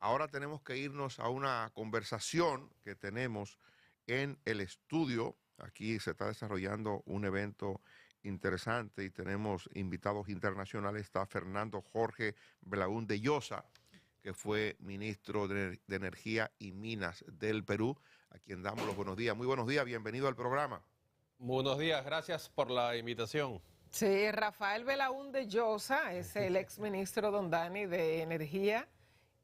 Ahora tenemos que irnos a una conversación que tenemos en el estudio. Aquí se está desarrollando un evento interesante y tenemos invitados internacionales. Está Fernando Jorge Belaúnde Llosa, que fue ministro de Energía y Minas del Perú, a quien damos los buenos días. Muy buenos días, bienvenido al programa. Buenos días, gracias por la invitación. Sí, Rafael Belaúnde Llosa es el exministro Don Dani de Energía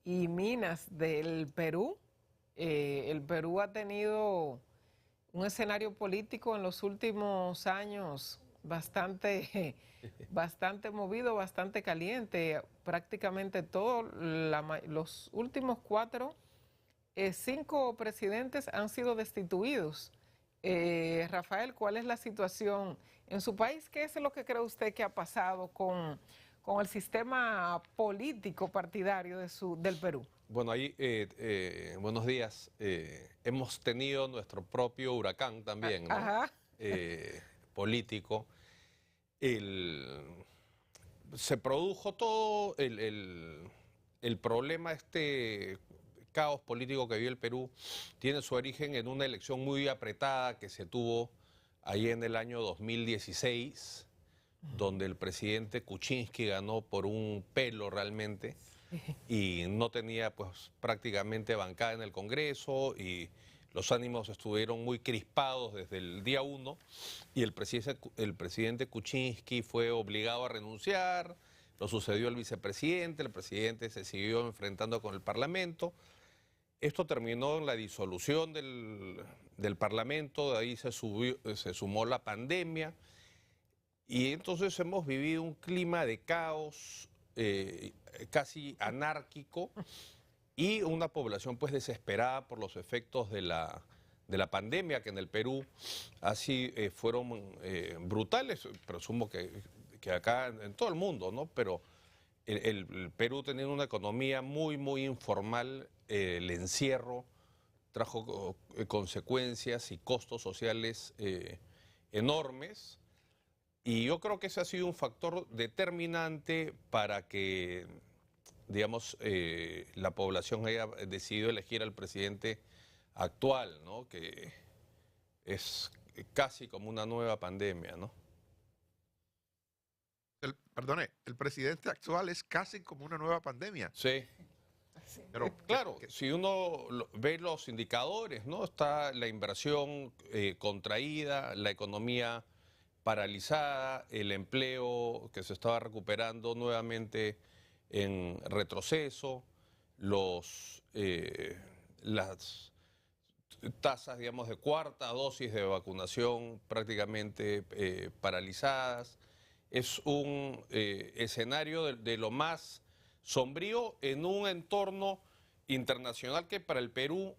y Minas del Perú. El Perú ha tenido un escenario político en los últimos años bastante movido, bastante caliente. Prácticamente todos los últimos 5 presidentes han sido destituidos. Rafael, ¿cuál es la situación en su país? ¿Qué es lo que cree usted que ha pasado con el sistema político partidario del Perú? Bueno, buenos días. Hemos tenido nuestro propio huracán también, ¿no? Ajá. Político. Se produjo todo el problema, este caos político que vive el Perú, tiene su origen en una elección muy apretada que se tuvo ahí en el año 2016, donde el presidente Kuczynski ganó por un pelo realmente y no tenía pues prácticamente bancada en el Congreso y los ánimos estuvieron muy crispados desde el día 1 y el presidente Kuczynski fue obligado a renunciar, lo sucedió el vicepresidente, el presidente se siguió enfrentando con el Parlamento. Esto terminó en la disolución del Parlamento, de ahí se sumó la pandemia y entonces hemos vivido un clima de caos casi anárquico y una población pues desesperada por los efectos de la pandemia, que en el Perú así fueron brutales, presumo que acá en todo el mundo, ¿no? Pero el Perú teniendo una economía muy informal, el encierro trajo consecuencias y costos sociales enormes. Y yo creo que ese ha sido un factor determinante para que, digamos, la población haya decidido elegir al presidente actual, ¿no? Que es casi como una nueva pandemia, ¿no? Perdone, el presidente actual es casi como una nueva pandemia. Sí. Pero, Claro, si uno ve los indicadores, ¿no? Está la inversión contraída, la economía paralizada, el empleo que se estaba recuperando nuevamente en retroceso, las tasas, digamos, de cuarta dosis de vacunación prácticamente paralizadas. Es un escenario de lo más sombrío en un entorno internacional que para el Perú,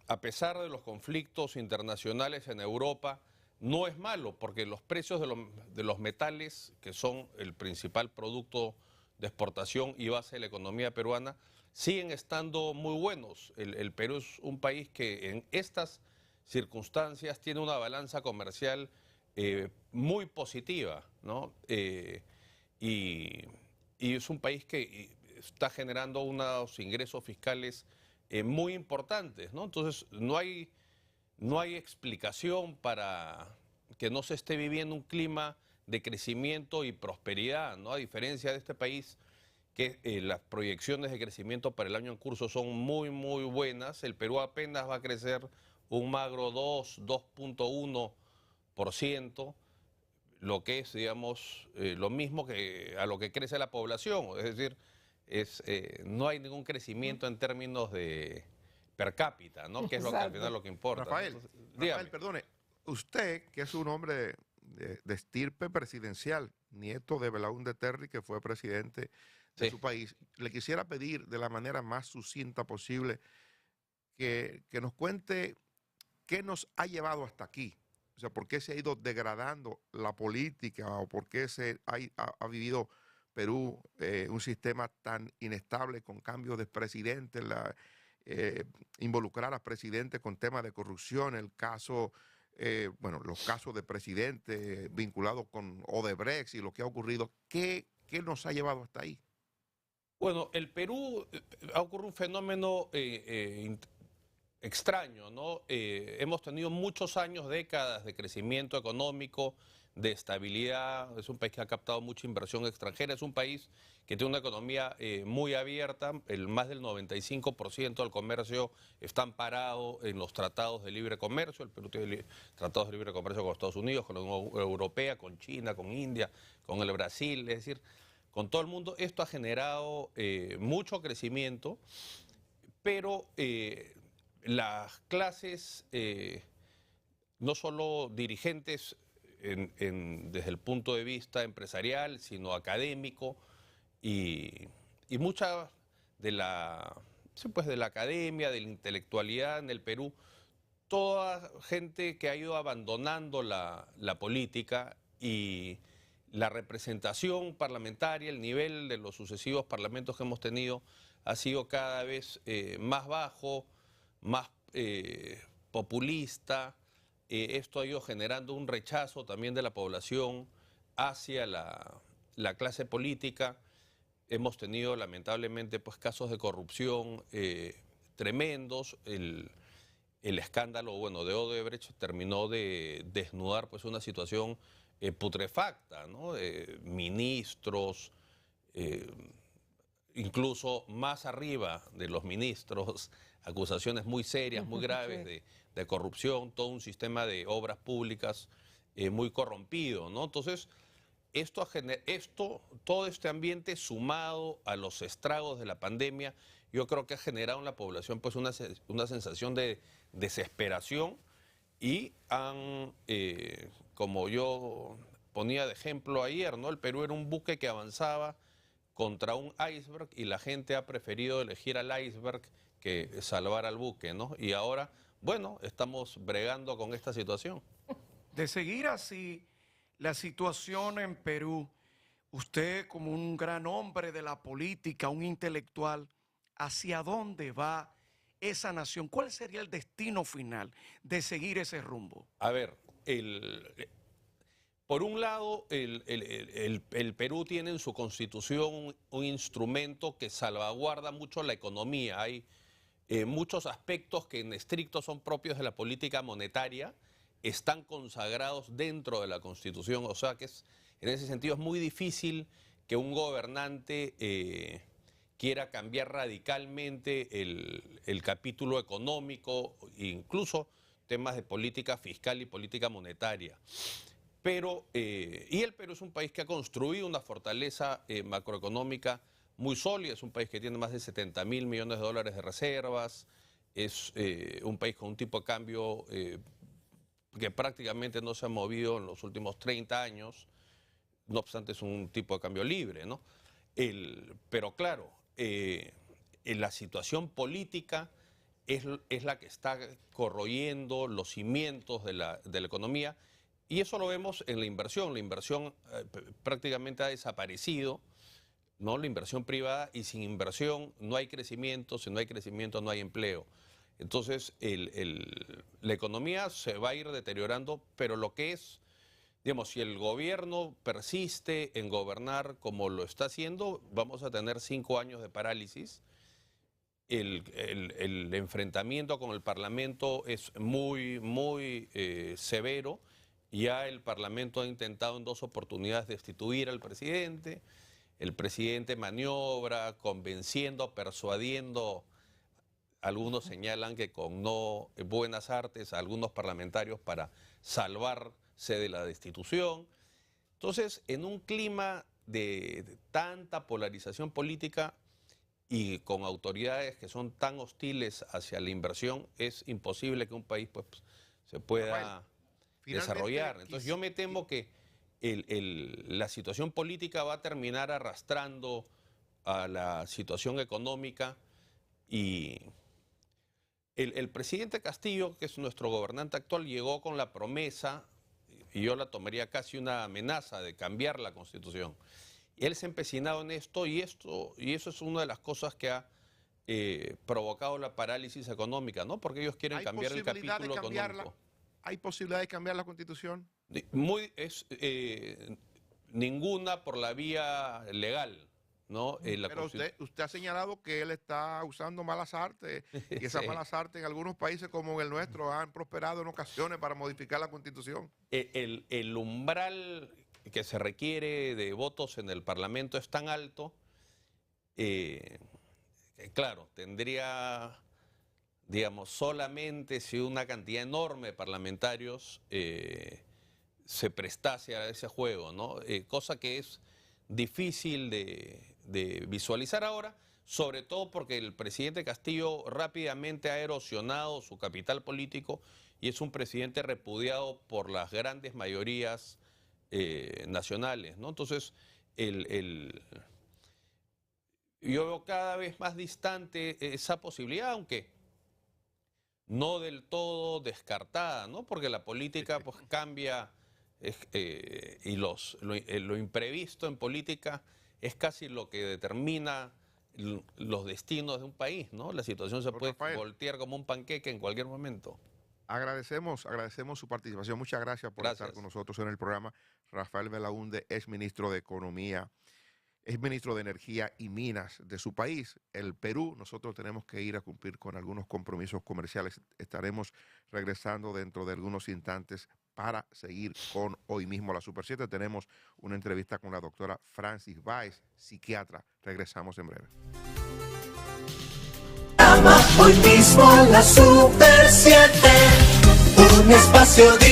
a pesar de los conflictos internacionales en Europa, no es malo, porque los precios de los metales, que son el principal producto de exportación y base de la economía peruana, siguen estando muy buenos. El Perú es un país que en estas circunstancias tiene una balanza comercial muy positiva, ¿no? Y, y es un país que está generando unos ingresos fiscales muy importantes, ¿no? Entonces, no hay explicación para que no se esté viviendo un clima de crecimiento y prosperidad, ¿no? A diferencia de este país, que las proyecciones de crecimiento para el año en curso son muy buenas. El Perú apenas va a crecer un magro 2,1%, lo que es, digamos, lo mismo que a lo que crece la población. Es decir, no hay ningún crecimiento en términos de per cápita, ¿no? Que es lo que al final lo que importa, ¿no? Rafael, Entonces, Rafael, dígame. perdone, usted, que es un hombre de estirpe presidencial, nieto de Belaúnde Terry, que fue presidente de Sí. su país, le quisiera pedir de la manera más sucinta posible que nos cuente qué nos ha llevado hasta aquí. O sea, por qué se ha ido degradando la política o por qué ha vivido Perú un sistema tan inestable con cambios de presidente, involucrar a presidentes con temas de corrupción, bueno, los casos de presidentes vinculados con Odebrecht y lo que ha ocurrido. ¿Qué nos ha llevado hasta ahí? Bueno, el Perú ha ocurrido un fenómeno extraño, ¿no? Hemos tenido muchos años, décadas de crecimiento económico, de estabilidad. Es un país que ha captado mucha inversión extranjera. Es un país que tiene una economía muy abierta. Más del 95% del comercio está amparado en los tratados de libre comercio. El Perú tiene tratados de libre comercio con Estados Unidos, con la Unión Europea, con China, con India, con el Brasil. Es decir, con todo el mundo. Esto ha generado mucho crecimiento, pero las clases, no solo dirigentes desde el punto de vista empresarial, sino académico, y, y mucha de la, sí, pues, de la academia, de la intelectualidad en el Perú, toda gente que ha ido abandonando la política y la representación parlamentaria, el nivel de los sucesivos parlamentos que hemos tenido ha sido cada vez más bajo, más populista. Esto ha ido generando un rechazo también de la población hacia la clase política. Hemos tenido lamentablemente pues casos de corrupción tremendos. El escándalo, bueno, de Odebrecht terminó de desnudar pues una situación putrefacta, ¿no? Ministros, eh, incluso más arriba de los ministros, acusaciones muy serias, muy graves Sí. de corrupción, todo un sistema de obras públicas muy corrompido, ¿no? Entonces, todo este ambiente sumado a los estragos de la pandemia, yo creo que ha generado en la población pues una sensación de desesperación y como yo ponía de ejemplo ayer, ¿no? El Perú era un buque que avanzaba contra un iceberg y la gente ha preferido elegir al iceberg que salvar al buque, ¿no? Y ahora, bueno, estamos bregando con esta situación. De seguir así la situación en Perú, usted como un gran hombre de la política, un intelectual, ¿hacia dónde va esa nación? ¿Cuál sería el destino final de seguir ese rumbo? A ver, por un lado, el Perú tiene en su constitución un instrumento que salvaguarda mucho la economía. Hay muchos aspectos que en estricto son propios de la política monetaria, están consagrados dentro de la Constitución, o sea que en ese sentido es muy difícil que un gobernante quiera cambiar radicalmente el capítulo económico, incluso temas de política fiscal y política monetaria. Pero, y el Perú es un país que ha construido una fortaleza macroeconómica muy sólida, es un país que tiene más de 70.000 millones de dólares de reservas, es un país con un tipo de cambio que prácticamente no se ha movido en los últimos 30 años, no obstante es un tipo de cambio libre, ¿no? Pero claro, en la situación política es la que está corroyendo los cimientos de la economía y eso lo vemos en la inversión. La inversión prácticamente ha desaparecido, ¿no? La inversión privada, y sin inversión no hay crecimiento, si no hay crecimiento no hay empleo. Entonces, la economía se va a ir deteriorando, pero lo que es, digamos, si el gobierno persiste en gobernar como lo está haciendo, vamos a tener 5 años de parálisis. El enfrentamiento con el Parlamento es muy, muy severo. Ya el Parlamento ha intentado en 2 oportunidades destituir al presidente. El presidente maniobra, convenciendo, persuadiendo. Algunos señalan que con no buenas artes a algunos parlamentarios para salvarse de la destitución. Entonces, en un clima de tanta polarización política y con autoridades que son tan hostiles hacia la inversión, es imposible que un país pues, se pueda desarrollar. Entonces, yo me temo que la situación política va a terminar arrastrando a la situación económica y el presidente Castillo, que es nuestro gobernante actual, llegó con la promesa, y yo la tomaría casi una amenaza, de cambiar la Constitución. Y él se ha empecinado en esto y eso es una de las cosas que ha provocado la parálisis económica, ¿no? Porque ellos quieren cambiar el capítulo económico. ¿Hay posibilidad de cambiar la Constitución? Ninguna por la vía legal. ¿no? Pero usted ha señalado que él está usando malas artes y esas Sí. malas artes en algunos países como en el nuestro han prosperado en ocasiones para modificar la Constitución. El umbral que se requiere de votos en el Parlamento es tan alto, claro, tendría, digamos, solamente si una cantidad enorme de parlamentarios se prestase a ese juego, ¿no? Cosa que es difícil de visualizar ahora, sobre todo porque el presidente Castillo rápidamente ha erosionado su capital político y es un presidente repudiado por las grandes mayorías nacionales, ¿no? Entonces, yo veo cada vez más distante esa posibilidad, aunque no del todo descartada, ¿no? Porque la política pues cambia y lo imprevisto en política es casi lo que determina los destinos de un país, ¿no? La situación se puede voltear como un panqueque en cualquier momento. Agradecemos su participación. Muchas gracias por estar con nosotros en el programa. Rafael Belaúnde es ministro de Economía, es ministro de Energía y Minas de su país, el Perú. Nosotros tenemos que ir a cumplir con algunos compromisos comerciales. Estaremos regresando dentro de algunos instantes para seguir con Hoy Mismo la Super 7. Tenemos una entrevista con la doctora Francis Báez, psiquiatra. Regresamos en breve. Hoy Mismo la Super 7, un espacio